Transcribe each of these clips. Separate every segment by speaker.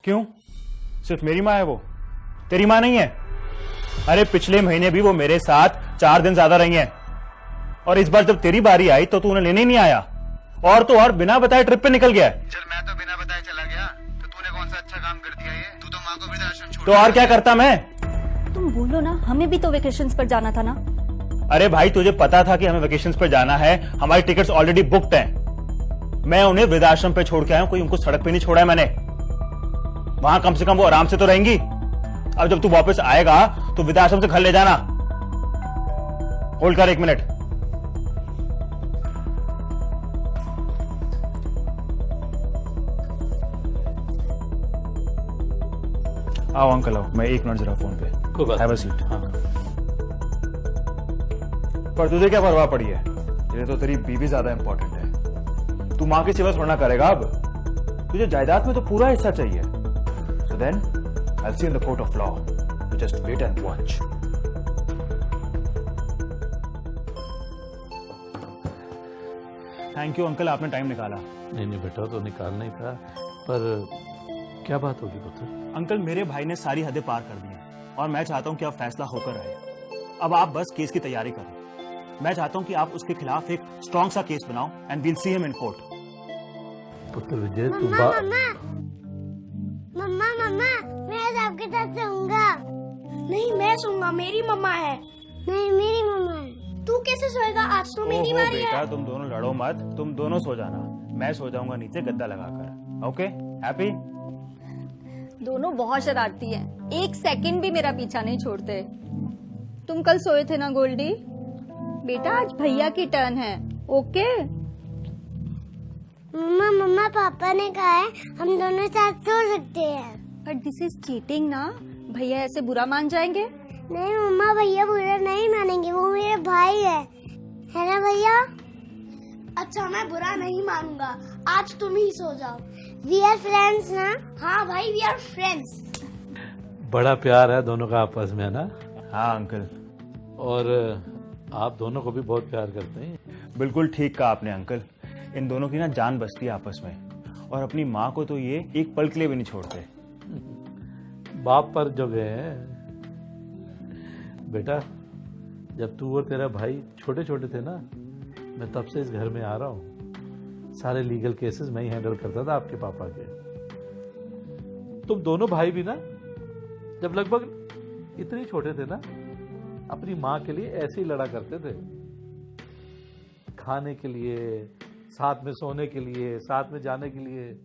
Speaker 1: क्यों? सिर्फ मेरी माँ है वो, तेरी माँ नहीं है? अरे पिछले महीने भी वो मेरे साथ 4 दिन ज्यादा रही हैं, और इस बार जब तेरी बारी आई तो तू उन्हें लेने ही नहीं आया, और तो और बिना बताए ट्रिप पे निकल गया।
Speaker 2: चल मैं तो बिना बताए चला गया, तो तूने कौन सा अच्छा काम कर दिया? ये तू तो माँ को वृद्धाश्रम छोड़
Speaker 1: तो और क्या करता मैं?
Speaker 3: तुम बोलो ना, हमें भी तो वेकेशंस पर जाना था ना।
Speaker 1: अरे भाई तुझे पता था कि हमें वेकेशंस पर जाना है, हमारी टिकट्स ऑलरेडी बुक्ड हैं। मैं उन्हें वृद्धाश्रम पे छोड़ के आया हूं, कोई उनको सड़क पे नहीं छोड़ा है मैंने। वहां कम से कम वो आराम से तो रहेंगी। अब जब तू वापस आएगा तो वृद्धाश्रम से घर ले जाना। होल्ड कर 1 मिनट। आओ अंकल आओ, मैं 1 मिनट जरा फोन पे। Have a seat. हाँ। पर तुझे क्या परवाह पड़ी है? ये तो तेरी बीवी ज्यादा इंपॉर्टेंट है। तू मां की सेवा थोड़ा करेगा अब। तुझे जायदाद में तो पूरा हिस्सा चाहिए। So then I see in the court of law. You just wait and watch. Thank you uncle, आपने टाइम निकाला।
Speaker 4: नहीं बेटा, तो निकालना ही था, पर क्या बात होगी पुत्र?
Speaker 1: अंकल मेरे भाई ने सारी हदें पार कर दी हैं और मैं चाहता हूं कि अब फैसला होकर आए। अब आप बस केस की तैयारी करो। मैं चाहता हूं कि आप उसके खिलाफ एक स्ट्रॉन्ग सा केस बनाओ and we'll see him in court.
Speaker 4: पुत्र विजय, तू
Speaker 5: मम्मा मम्मा मम्मा मैं आज आपके साथ सोऊंगा।
Speaker 6: नहीं, मैं सोऊंगा, मेरी मम्मा है।
Speaker 5: नहीं मेरी मम्मा है।
Speaker 6: तू कैसे सोएगा? आज तो मेरी बारी
Speaker 1: बेटा
Speaker 6: है।
Speaker 1: तुम दोनों लड़ो मत, तुम दोनों सो जाना। मैं सो जाऊंगा नीचे गद्दा लगाकर। ओके? हैप्पी?
Speaker 3: दोनों बहुत शरारती हैं, 1 सेकंड भी मेरा पीछा नहीं छोड़ते। तुम कल सोए थे ना गोल्डी? बेटा आज भैया की टर्न है। ओके?
Speaker 5: मम्मा मम्मा पापा ने कहा है हम दोनों साथ सो सकते हैं।
Speaker 3: बट दिस इज चीटिंग ना, भैया ऐसे बुरा मान जाएंगे।
Speaker 5: नहीं मम्मा, भैया बुरा नहीं मानेंगे, वो मेरे भाई है ना भैया?
Speaker 6: अच्छा, मैं बुरा नहीं मानूंगा, आज तुम ही सो जाओ।
Speaker 5: वी आर फ्रेंड्स ना?
Speaker 6: हाँ भाई, वी आर फ्रेंड्स।
Speaker 4: बड़ा प्यार है दोनों का आपस में, है ना?
Speaker 1: हाँ अंकल।
Speaker 4: और आप दोनों को भी बहुत प्यार करते हैं।
Speaker 1: बिल्कुल ठीक कहा आपने अंकल। इन दोनों की ना जान बसती है आपस में, और अपनी माँ को तो ये एक पल के लिए भी नहीं छोड़ते।
Speaker 4: बाप पर जो गए हैं बेटा। जब तू और तेरा भाई छोटे छोटे थे ना, मैं तब से इस घर में आ रहा हूँ। सारे लीगल केसेस मैं ही हैंडल करता था आपके पापा के। तुम दोनों भाई भी ना जब लगभग इतने छोटे थे ना, अपनी माँ के लिए ऐसे ही लड़ा करते थे। खाने के लिए, साथ में सोने के लिए, साथ में जाने के लिए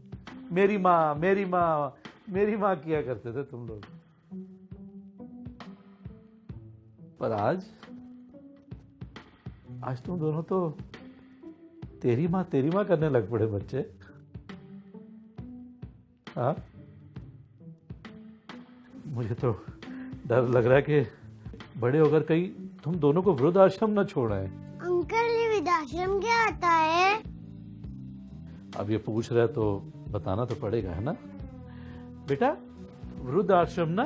Speaker 4: मेरी माँ मेरी माँ मेरी माँ किया करते थे तुम लोग। पर आज तुम दोनों तो तेरी माँ करने लग पड़े बच्चे। हाँ, मुझे तो डर लग रहा है कि बड़े होकर कहीं तुम दोनों को वृद्धाश्रम न छोड़ाएं।
Speaker 5: अंकल ये वृद्धाश्रम क्या आता है?
Speaker 4: अब ये पूछ रहे तो बताना तो पड़ेगा, है ना बेटा? वृद्धाश्रम ना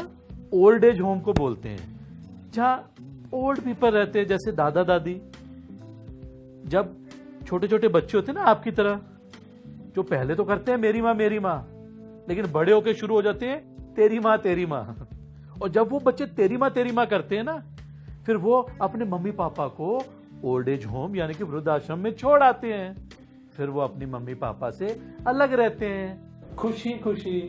Speaker 4: ओल्ड एज होम को बोलते हैं, जहाँ ओल्ड पीपल रहते हैं, जैसे दादा दादी। जब छोटे छोटे बच्चे होते हैं ना आपकी तरह, जो पहले तो करते हैं मेरी माँ, लेकिन बड़े होके शुरू हो जाते हैं तेरी माँ। और जब वो बच्चे तेरी माँ करते हैं ना, फिर वो अपने मम्मी पापा को ओल्ड एज होम यानी कि वृद्धाश्रम में छोड़ आते हैं। फिर वो अपनी मम्मी पापा से अलग रहते हैं, खुशी खुशी।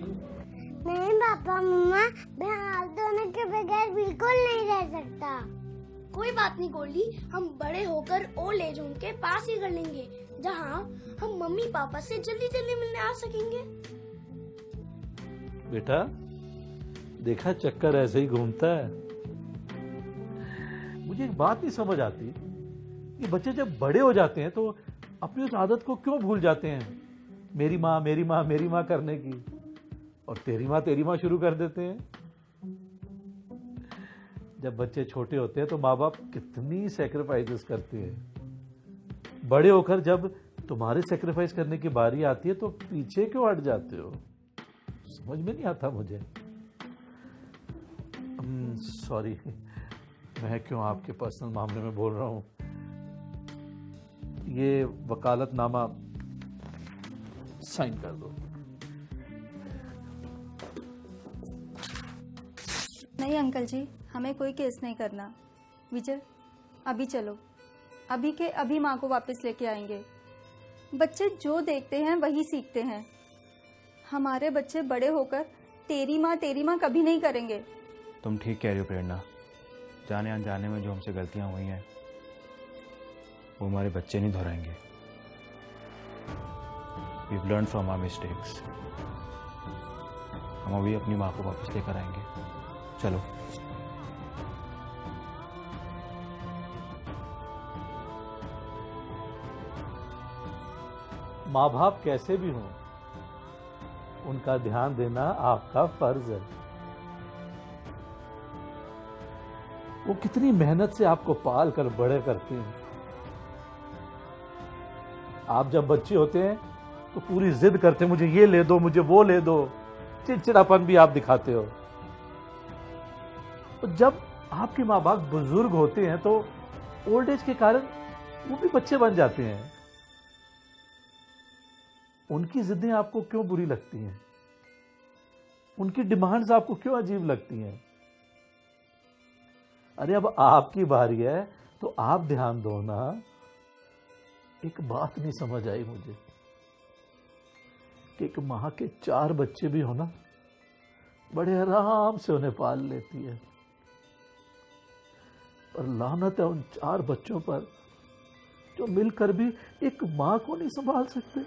Speaker 5: नहीं पापा मम्मा, मैं आप दोनों के बगैर बिल्कुल नहीं रह सकता।
Speaker 6: कोई बात नहीं गोल्डी, हम बड़े होकर ओल्ड एज होम के पास ही कर लेंगे, जहाँ हम मम्मी पापा से जल्दी जल्दी मिलने आ सकेंगे।
Speaker 4: बेटा देखा, चक्कर ऐसे ही घूमता है। मुझे एक बात नहीं समझ आती, ये बच्चे जब बड़े हो जाते हैं तो अपनी उस आदत को क्यों भूल जाते हैं, मेरी माँ करने की, और तेरी माँ शुरू कर देते हैं। जब बच्चे छोटे होते हैं तो माँ बाप कितनी सैक्रिफाइसेस करते हैं। बड़े होकर जब तुम्हारे सैक्रिफाइस करने की बारी आती है तो पीछे क्यों हट जाते हो? समझ में नहीं आता मुझे। सॉरी, मैं क्यों आपके पर्सनल मामले में बोल रहा हूँ। ये वकालतनामा साइन कर दो।
Speaker 3: नहीं अंकल जी, हमें कोई केस नहीं करना। विजय, अभी चलो, अभी के अभी माँ को वापस लेके आएंगे। बच्चे जो देखते हैं वही सीखते हैं। हमारे बच्चे बड़े होकर तेरी माँ कभी नहीं करेंगे।
Speaker 1: तुम ठीक कह रही हो प्रेरणा, जाने अनजाने में जो हमसे गलतियां हुई हैं वो हमारे बच्चे नहीं दोहराएंगे। We've learned from our mistakes. हम अभी अपनी माँ को वापस लेकर आएंगे। चलो।
Speaker 4: माँ बाप कैसे भी हों, उनका ध्यान देना आपका फर्ज है। वो कितनी मेहनत से आपको पाल कर बड़े करते हैं। आप जब बच्चे होते हैं तो पूरी जिद करते हैं, मुझे ये ले दो, मुझे वो ले दो, चिड़चिड़ापन भी आप दिखाते हो। तो जब आपके माँ बाप बुजुर्ग होते हैं तो ओल्ड एज के कारण वो भी बच्चे बन जाते हैं। उनकी जिद्दें आपको क्यों बुरी लगती हैं? उनकी डिमांड्स आपको क्यों अजीब लगती हैं? अरे अब आपकी बारी है तो आप ध्यान दो ना। एक बात नहीं समझ आई मुझे कि एक मां के 4 बच्चे भी हो ना, बड़े आराम से उन्हें पाल लेती है, पर लानत है उन 4 बच्चों पर जो मिलकर भी एक मां को नहीं संभाल सकते।